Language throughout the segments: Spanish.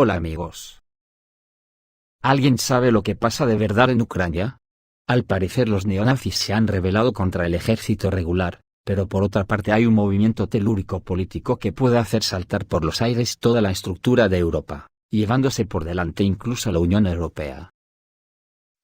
Hola amigos. ¿Alguien sabe lo que pasa de verdad en Ucrania? Al parecer los neonazis se han rebelado contra el ejército regular, pero por otra parte hay un movimiento telúrico político que puede hacer saltar por los aires toda la estructura de Europa, llevándose por delante incluso a la Unión Europea.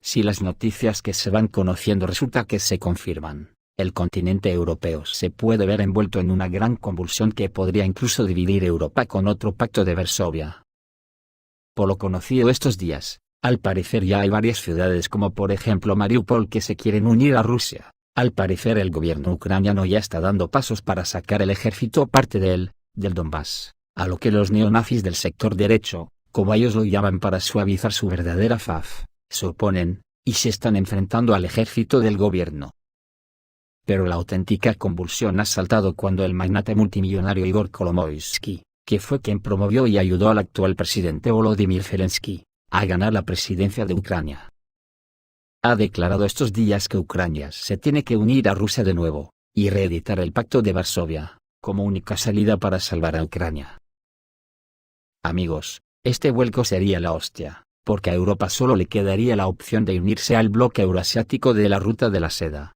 Si las noticias que se van conociendo resulta que se confirman, el continente europeo se puede ver envuelto en una gran convulsión que podría incluso dividir Europa con otro pacto de Varsovia. Por lo conocido estos días, al parecer ya hay varias ciudades como por ejemplo Mariupol que se quieren unir a Rusia. Al parecer el gobierno ucraniano ya está dando pasos para sacar el ejército parte del Donbass, a lo que los neonazis del sector derecho, como ellos lo llaman para suavizar su verdadera faz, se oponen, y se están enfrentando al ejército del gobierno. Pero la auténtica convulsión ha saltado cuando el magnate multimillonario Igor Kolomoisky, que fue quien promovió y ayudó al actual presidente Volodymyr Zelensky a ganar la presidencia de Ucrania, ha declarado estos días que Ucrania se tiene que unir a Rusia de nuevo, y reeditar el Pacto de Varsovia, como única salida para salvar a Ucrania. Amigos, este vuelco sería la hostia, porque a Europa solo le quedaría la opción de unirse al bloque euroasiático de la Ruta de la Seda,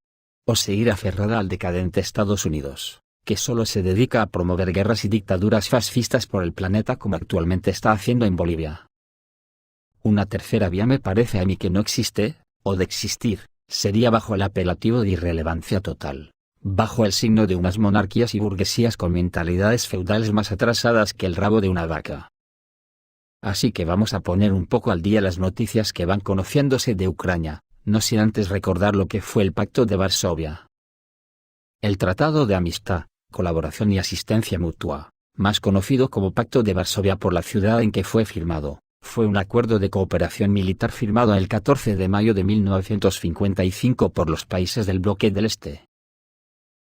o seguir aferrada al decadente Estados Unidos, que solo se dedica a promover guerras y dictaduras fascistas por el planeta como actualmente está haciendo en Bolivia. Una tercera vía me parece a mí que no existe, o de existir, sería bajo el apelativo de irrelevancia total, bajo el signo de unas monarquías y burguesías con mentalidades feudales más atrasadas que el rabo de una vaca. Así que vamos a poner un poco al día las noticias que van conociéndose de Ucrania, no sin antes recordar lo que fue el Pacto de Varsovia. El Tratado de Amistad, Colaboración y Asistencia Mutua, más conocido como Pacto de Varsovia por la ciudad en que fue firmado, fue un acuerdo de cooperación militar firmado el 14 de mayo de 1955 por los países del bloque del Este.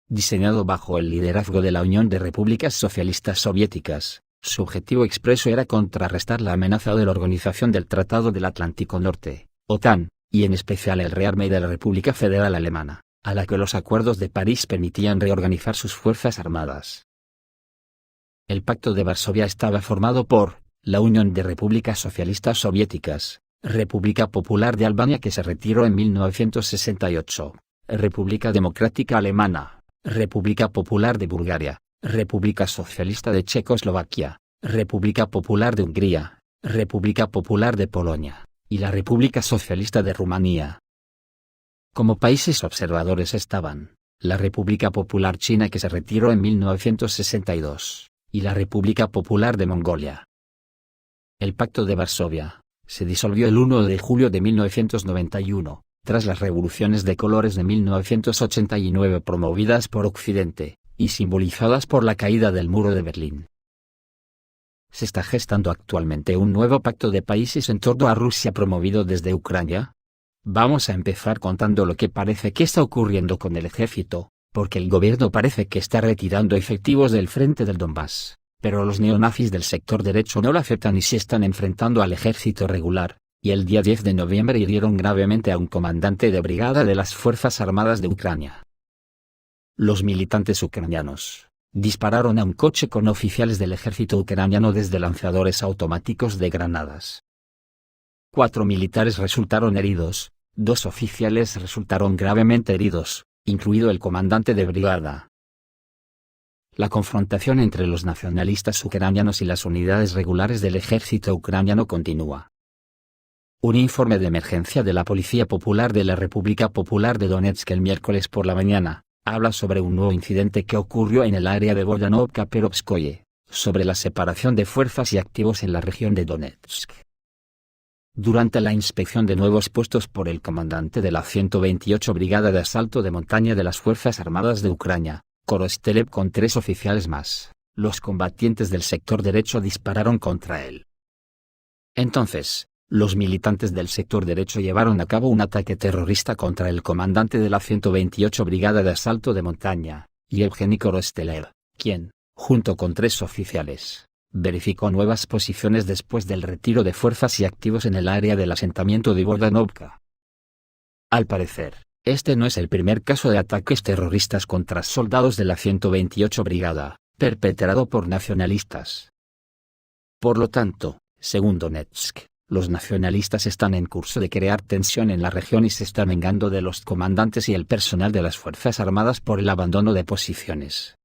Diseñado bajo el liderazgo de la Unión de Repúblicas Socialistas Soviéticas, su objetivo expreso era contrarrestar la amenaza de la Organización del Tratado del Atlántico Norte, OTAN, y en especial el Rearme de la República Federal Alemana, a la que los acuerdos de París permitían reorganizar sus fuerzas armadas. El Pacto de Varsovia estaba formado por la Unión de Repúblicas Socialistas Soviéticas, República Popular de Albania que se retiró en 1968, República Democrática Alemana, República Popular de Bulgaria, República Socialista de Checoslovaquia, República Popular de Hungría, República Popular de Polonia, y la República Socialista de Rumanía. Como países observadores estaban la República Popular China que se retiró en 1962, y la República Popular de Mongolia. El Pacto de Varsovia se disolvió el 1 de julio de 1991, tras las revoluciones de colores de 1989 promovidas por Occidente, y simbolizadas por la caída del muro de Berlín. ¿Se está gestando actualmente un nuevo pacto de países en torno a Rusia promovido desde Ucrania? Vamos a empezar contando lo que parece que está ocurriendo con el ejército, porque el gobierno parece que está retirando efectivos del frente del Donbass, pero los neonazis del sector derecho no lo aceptan y se están enfrentando al ejército regular, y el día 10 de noviembre hirieron gravemente a un comandante de brigada de las Fuerzas Armadas de Ucrania. Los militantes ucranianos dispararon a un coche con oficiales del ejército ucraniano desde lanzadores automáticos de granadas. 4 militares resultaron heridos, 2 oficiales resultaron gravemente heridos, incluido el comandante de brigada. La confrontación entre los nacionalistas ucranianos y las unidades regulares del ejército ucraniano continúa. Un informe de emergencia de la Policía Popular de la República Popular de Donetsk el miércoles por la mañana habla sobre un nuevo incidente que ocurrió en el área de Bogdanovka-Perovskoye, sobre la separación de fuerzas y activos en la región de Donetsk. Durante la inspección de nuevos puestos por el comandante de la 128 Brigada de Asalto de Montaña de las Fuerzas Armadas de Ucrania, Korostelev con 3 oficiales más, los combatientes del sector derecho dispararon contra él. Entonces, los militantes del sector derecho llevaron a cabo un ataque terrorista contra el comandante de la 128 Brigada de Asalto de Montaña, Yevgeny Korostelev, quien, junto con 3 oficiales, verificó nuevas posiciones después del retiro de fuerzas y activos en el área del asentamiento de Bogdanovka. Al parecer, este no es el primer caso de ataques terroristas contra soldados de la 128 Brigada, perpetrado por nacionalistas. Por lo tanto, Según Donetsk, los nacionalistas están en curso de crear tensión en la región y se están vengando de los comandantes y el personal de las Fuerzas Armadas por el abandono de posiciones.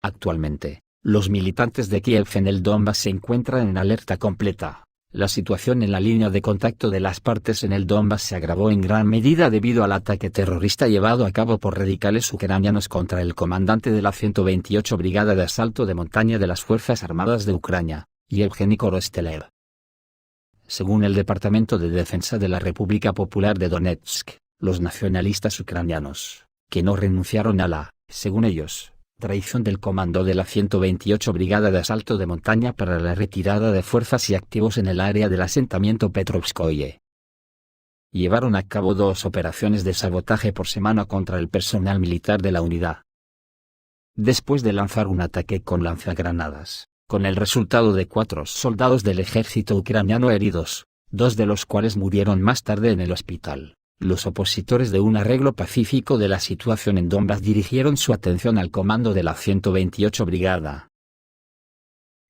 Actualmente, los militantes de Kiev en el Donbass se encuentran en alerta completa. La situación en la línea de contacto de las partes en el Donbass se agravó en gran medida debido al ataque terrorista llevado a cabo por radicales ucranianos contra el comandante de la 128 Brigada de Asalto de Montaña de las Fuerzas Armadas de Ucrania, Yevgeny Korostelev. Según el Departamento de Defensa de la República Popular de Donetsk, los nacionalistas ucranianos, que no renunciaron a la, según ellos, traición del comando de la 128 Brigada de Asalto de Montaña para la retirada de fuerzas y activos en el área del asentamiento Petrovskoye. Llevaron a cabo 2 operaciones de sabotaje por semana contra el personal militar de la unidad. Después de lanzar un ataque con lanzagranadas, con el resultado de 4 soldados del ejército ucraniano heridos, 2 de los cuales murieron más tarde en el hospital. Los opositores de un arreglo pacífico de la situación en Donbass dirigieron su atención al comando de la 128 Brigada.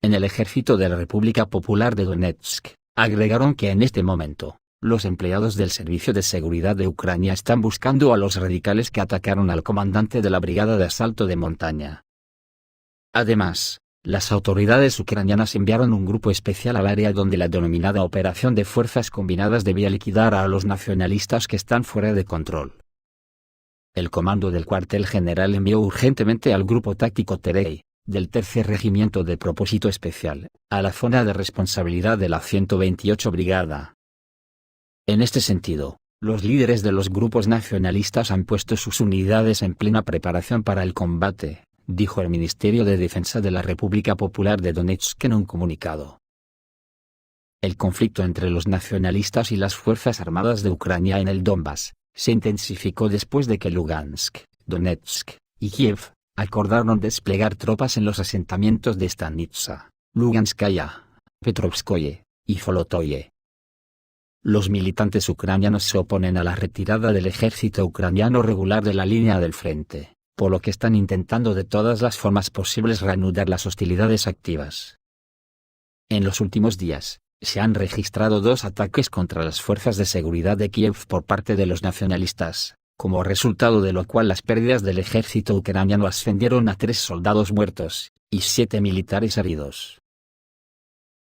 En el ejército de la República Popular de Donetsk, agregaron que en este momento, los empleados del Servicio de Seguridad de Ucrania están buscando a los radicales que atacaron al comandante de la Brigada de Asalto de Montaña. Además, las autoridades ucranianas enviaron un grupo especial al área donde la denominada Operación de Fuerzas Combinadas debía liquidar a los nacionalistas que están fuera de control. El comando del cuartel general envió urgentemente al grupo táctico Terei, del Tercer Regimiento de Propósito Especial, a la zona de responsabilidad de la 128 Brigada. En este sentido, los líderes de los grupos nacionalistas han puesto sus unidades en plena preparación para el combate, dijo el Ministerio de Defensa de la República Popular de Donetsk en un comunicado. El conflicto entre los nacionalistas y las Fuerzas Armadas de Ucrania en el Donbass se intensificó después de que Lugansk, Donetsk y Kiev acordaron desplegar tropas en los asentamientos de Stanitsa, Luganskaya, Petrovskoye y Zolotoye. Los militantes ucranianos se oponen a la retirada del ejército ucraniano regular de la línea del frente, por lo que están intentando de todas las formas posibles reanudar las hostilidades activas. En los últimos días, se han registrado 2 ataques contra las fuerzas de seguridad de Kiev por parte de los nacionalistas, como resultado de lo cual las pérdidas del ejército ucraniano ascendieron a 3 soldados muertos, y 7 militares heridos.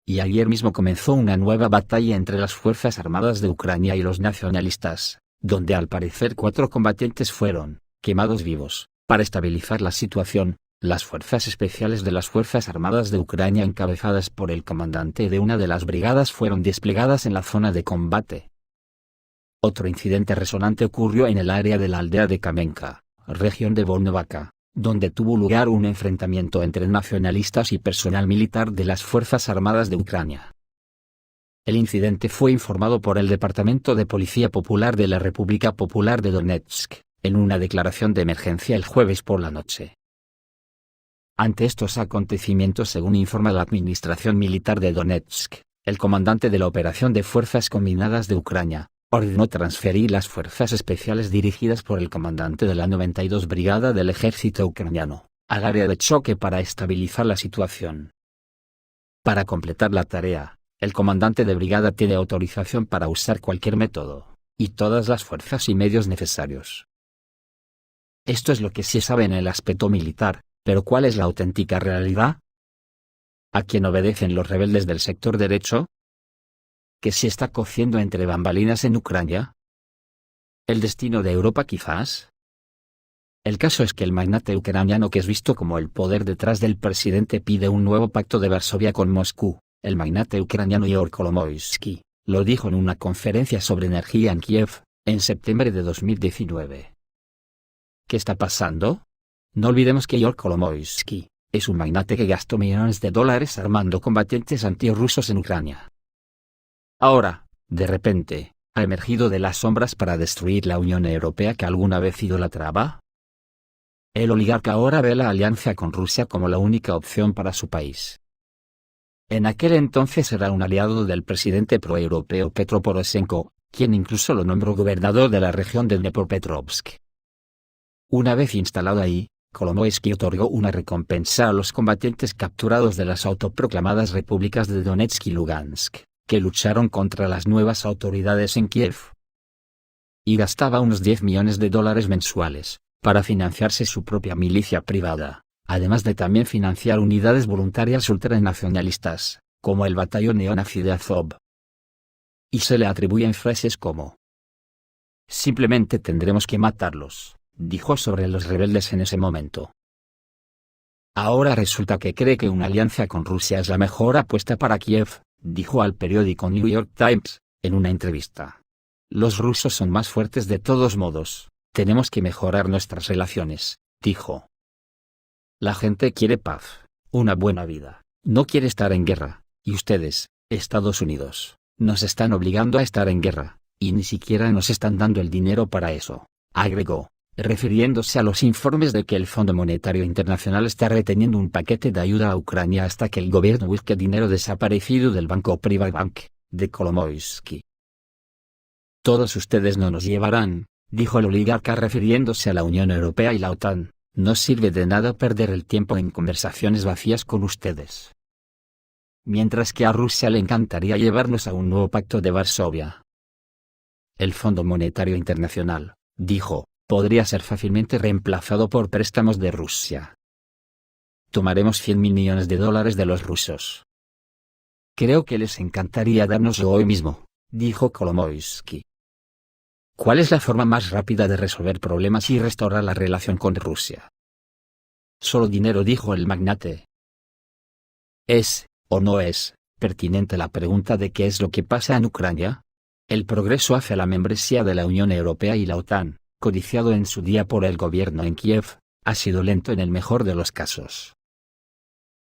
Y ayer mismo comenzó una nueva batalla entre las Fuerzas Armadas de Ucrania y los nacionalistas, donde al parecer 4 combatientes fueron quemados vivos. Para estabilizar la situación, las fuerzas especiales de las Fuerzas Armadas de Ucrania encabezadas por el comandante de una de las brigadas fueron desplegadas en la zona de combate. Otro incidente resonante ocurrió en el área de la aldea de Kamenka, región de Volnovaka, donde tuvo lugar un enfrentamiento entre nacionalistas y personal militar de las Fuerzas Armadas de Ucrania. El incidente fue informado por el Departamento de Policía Popular de la República Popular de Donetsk, en una declaración de emergencia el jueves por la noche. Ante estos acontecimientos, según informa la Administración Militar de Donetsk, el comandante de la Operación de Fuerzas Combinadas de Ucrania, ordenó transferir las fuerzas especiales dirigidas por el comandante de la 92 Brigada del Ejército Ucraniano, al área de choque para estabilizar la situación. Para completar la tarea, el comandante de brigada tiene autorización para usar cualquier método, y todas las fuerzas y medios necesarios. Esto es lo que se sabe en el aspecto militar, pero ¿cuál es la auténtica realidad? ¿A quién obedecen los rebeldes del sector derecho? ¿Qué se está cociendo entre bambalinas en Ucrania? ¿El destino de Europa quizás? El caso es que el magnate ucraniano que es visto como el poder detrás del presidente pide un nuevo pacto de Varsovia con Moscú. El magnate ucraniano Igor Kolomoisky lo dijo en una conferencia sobre energía en Kiev, en septiembre de 2019. ¿Qué está pasando? No olvidemos que Igor Kolomoisky es un magnate que gastó millones de dólares armando combatientes antirrusos en Ucrania. Ahora, de repente, ha emergido de las sombras para destruir la Unión Europea que alguna vez idolatraba. El oligarca ahora ve la alianza con Rusia como la única opción para su país. En aquel entonces era un aliado del presidente proeuropeo Petro Poroshenko, quien incluso lo nombró gobernador de la región de Dnepropetrovsk. Una vez instalado ahí, Kolomoisky otorgó una recompensa a los combatientes capturados de las autoproclamadas repúblicas de Donetsk y Lugansk, que lucharon contra las nuevas autoridades en Kiev. Y gastaba unos $10 millones mensuales, para financiarse su propia milicia privada, además de también financiar unidades voluntarias ultranacionalistas, como el batallón neonazi de Azov. Y se le atribuyen frases como: «Simplemente tendremos que matarlos», dijo sobre los rebeldes en ese momento. Ahora resulta que cree que una alianza con Rusia es la mejor apuesta para Kiev, dijo al periódico New York Times, en una entrevista. «Los rusos son más fuertes de todos modos, tenemos que mejorar nuestras relaciones», dijo. «La gente quiere paz, una buena vida, no quiere estar en guerra, y ustedes, Estados Unidos, nos están obligando a estar en guerra, y ni siquiera nos están dando el dinero para eso», agregó, refiriéndose a los informes de que el Fondo Monetario Internacional está reteniendo un paquete de ayuda a Ucrania hasta que el gobierno busque dinero desaparecido del banco Privatbank, de Kolomoisky. «Todos ustedes no nos llevarán», dijo el oligarca refiriéndose a la Unión Europea y la OTAN, «no sirve de nada perder el tiempo en conversaciones vacías con ustedes». Mientras que a Rusia le encantaría llevarnos a un nuevo pacto de Varsovia. El Fondo Monetario Internacional, dijo, podría ser fácilmente reemplazado por préstamos de Rusia. Tomaremos $100.000 millones de los rusos. Creo que les encantaría dárnoslo hoy mismo, dijo Kolomoisky. ¿Cuál es la forma más rápida de resolver problemas y restaurar la relación con Rusia? Solo dinero, dijo el magnate. ¿Es, o no es, pertinente la pregunta de qué es lo que pasa en Ucrania? El progreso hacia la membresía de la Unión Europea y la OTAN, codiciado en su día por el gobierno en Kiev, ha sido lento en el mejor de los casos.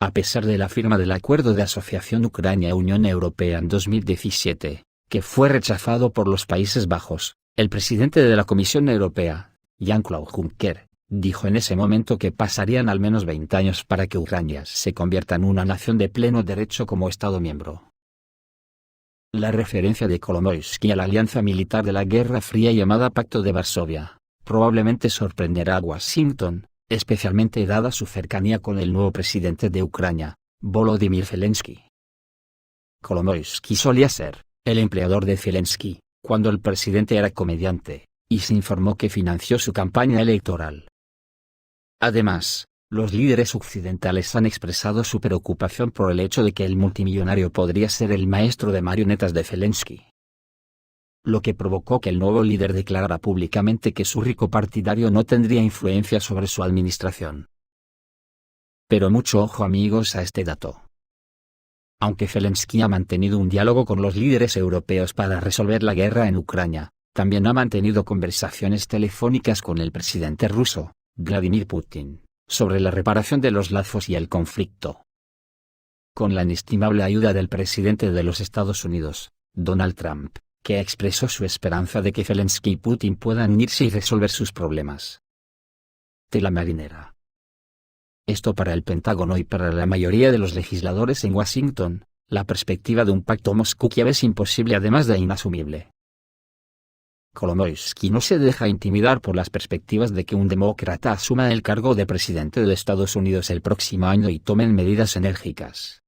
A pesar de la firma del Acuerdo de Asociación Ucrania-Unión Europea en 2017, que fue rechazado por los Países Bajos, el presidente de la Comisión Europea, Jean-Claude Juncker, dijo en ese momento que pasarían al menos 20 años para que Ucrania se convierta en una nación de pleno derecho como Estado miembro. La referencia de Kolomoisky a la alianza militar de la Guerra Fría llamada Pacto de Varsovia, probablemente sorprenderá a Washington, especialmente dada su cercanía con el nuevo presidente de Ucrania, Volodymyr Zelensky. Kolomoisky solía ser el empleador de Zelensky, cuando el presidente era comediante, y se informó que financió su campaña electoral. Además, los líderes occidentales han expresado su preocupación por el hecho de que el multimillonario podría ser el maestro de marionetas de Zelensky. Lo que provocó que el nuevo líder declarara públicamente que su rico partidario no tendría influencia sobre su administración. Pero mucho ojo, amigos, a este dato. Aunque Zelensky ha mantenido un diálogo con los líderes europeos para resolver la guerra en Ucrania, también ha mantenido conversaciones telefónicas con el presidente ruso, Vladimir Putin, sobre la reparación de los lazos y el conflicto. Con la inestimable ayuda del presidente de los Estados Unidos, Donald Trump, que expresó su esperanza de que Zelensky y Putin puedan unirse y resolver sus problemas. Tela marinera. Esto para el Pentágono y para la mayoría de los legisladores en Washington, la perspectiva de un pacto Moscú-Kiev es imposible además de inasumible. Kolomoisky no se deja intimidar por las perspectivas de que un demócrata asuma el cargo de presidente de Estados Unidos el próximo año y tomen medidas enérgicas.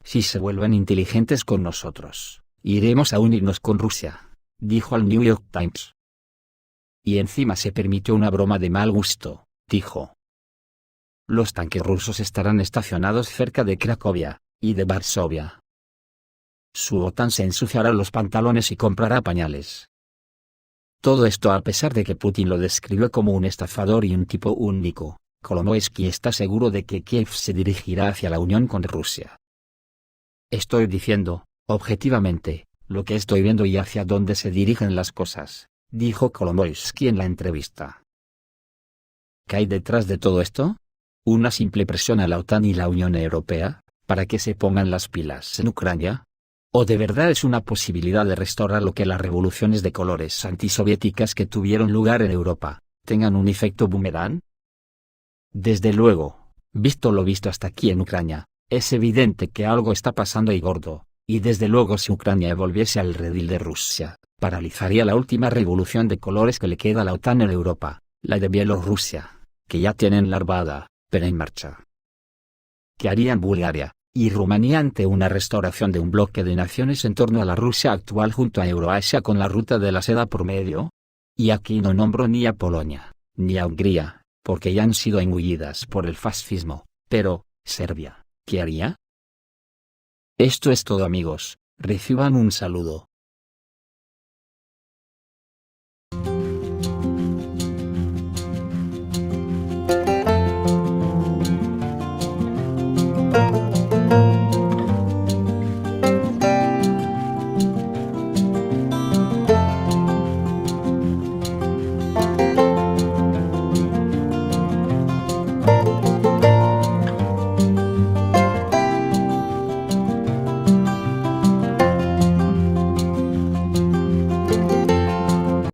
Si se vuelven inteligentes con nosotros, iremos a unirnos con Rusia, dijo al New York Times. Y encima se permitió una broma de mal gusto, dijo. Los tanques rusos estarán estacionados cerca de Cracovia y de Varsovia. Su OTAN se ensuciará los pantalones y comprará pañales. Todo esto a pesar de que Putin lo describió como un estafador y un tipo único. Kolomoisky está seguro de que Kiev se dirigirá hacia la unión con Rusia. Estoy diciendo, objetivamente, lo que estoy viendo y hacia dónde se dirigen las cosas, dijo Kolomoisky en la entrevista. ¿Qué hay detrás de todo esto? ¿Una simple presión a la OTAN y la Unión Europea, para que se pongan las pilas en Ucrania? ¿O de verdad es una posibilidad de restaurar lo que las revoluciones de colores antisoviéticas que tuvieron lugar en Europa, tengan un efecto boomerang? Desde luego, visto lo visto hasta aquí en Ucrania, es evidente que algo está pasando y gordo, y desde luego si Ucrania volviese al redil de Rusia, paralizaría la última revolución de colores que le queda a la OTAN en Europa, la de Bielorrusia, que ya tienen la armada, pero en marcha. ¿Qué harían Bulgaria y Rumanía ante una restauración de un bloque de naciones en torno a la Rusia actual junto a Euroasia con la ruta de la seda por medio? Y aquí no nombro ni a Polonia, ni a Hungría, porque ya han sido engullidas por el fascismo, pero, Serbia, ¿qué haría? Esto es todo amigos, reciban un saludo.